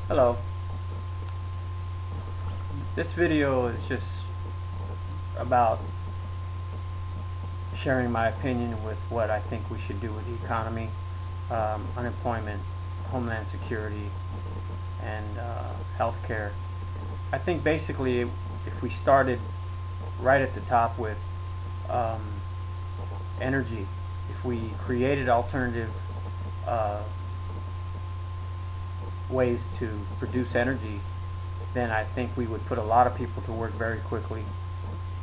Hello. This video is just about sharing my opinion with what I think we should do with the economy, unemployment, homeland security, and healthcare. I think basically if we started right at the top with energy, if we created alternative ways to produce energy, then I think we would put a lot of people to work very quickly.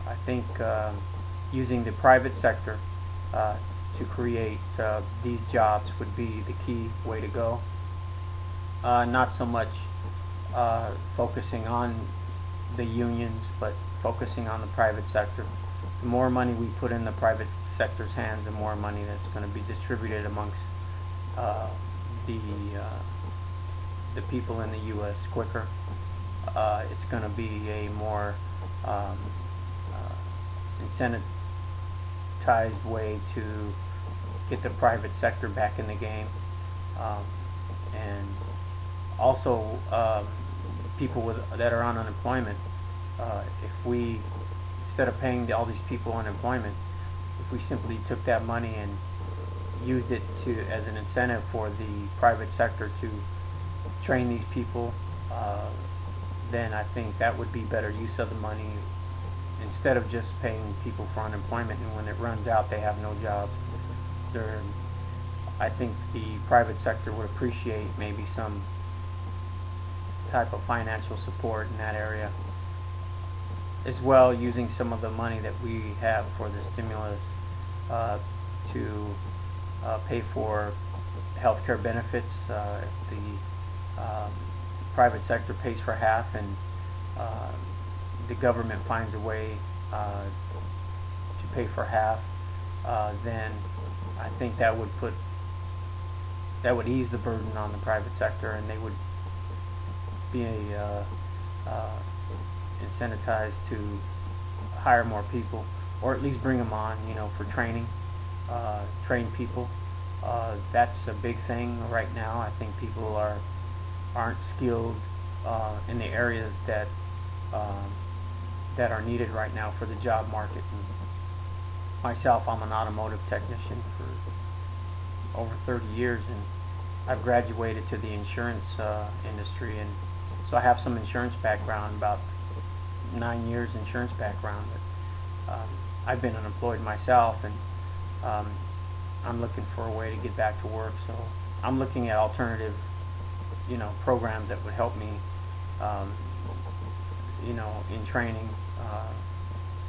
I think using the private sector to create these jobs would be the key way to go. Not so much focusing on the unions, but focusing on the private sector. The more money we put in the private sector's hands, the more money that's going to be distributed amongst the people in the U.S. quicker. It's going to be a more incentivized way to get the private sector back in the game, and also people that are on unemployment. If we, instead of paying all these people unemployment, if we simply took that money and used it as an incentive for the private sector to train these people, then I think that would be better use of the money, instead of just paying people for unemployment and when it runs out they have no jobs. I think the private sector would appreciate maybe some type of financial support in that area, as well, using some of the money that we have for the stimulus to pay for healthcare benefits. If the private sector pays for half and the government finds a way to pay for half, then I think that would ease the burden on the private sector, and they would be incentivized to hire more people, or at least bring them on, for training, train people. That's a big thing right now. I think people aren't skilled in the areas that are needed right now for the job market. And myself, I'm an automotive technician for over 30 years, and I've graduated to the insurance industry, and so I have some insurance background, about 9 years insurance background. But I've been unemployed myself, and I'm looking for a way to get back to work. So I'm looking at alternative programs that would help me in training,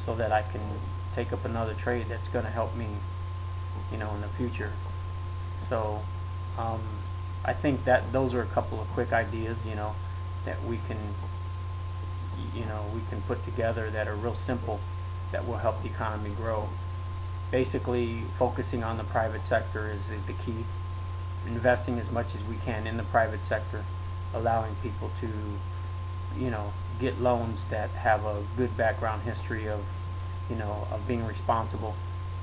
so that I can take up another trade that's going to help me in the future. So I think that those are a couple of quick ideas that we can put together that are real simple, that will help the economy grow. Basically, focusing on the private sector is the key. Investing as much as we can in the private sector, allowing people to get loans that have a good background history of being responsible,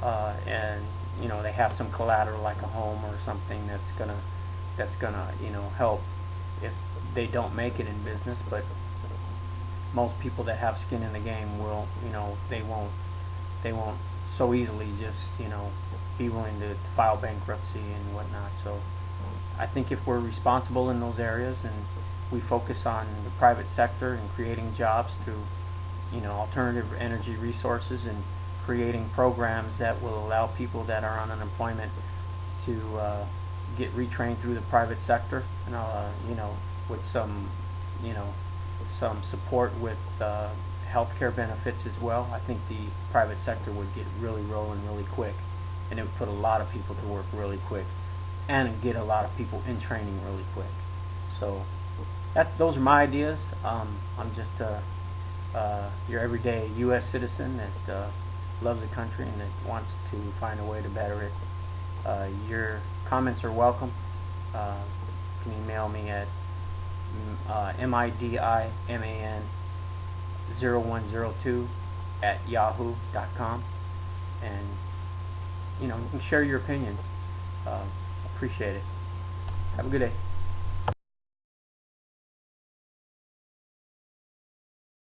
and they have some collateral like a home or something that's gonna help if they don't make it in business. But most people that have skin in the game will they won't so easily just be willing to file bankruptcy and whatnot. So I think if we're responsible in those areas, and we focus on the private sector and creating jobs through alternative energy resources, and creating programs that will allow people that are on unemployment to get retrained through the private sector, and with some support with healthcare benefits as well, I think the private sector would get really rolling really quick, and it would put a lot of people to work really quick, and get a lot of people in training really quick. So those are my ideas. I'm just your everyday U.S. citizen that loves the country and that wants to find a way to better it. Your comments are welcome. You can email me at midiman0102@yahoo.com, and you can share your opinion. Appreciate it. Have a good day.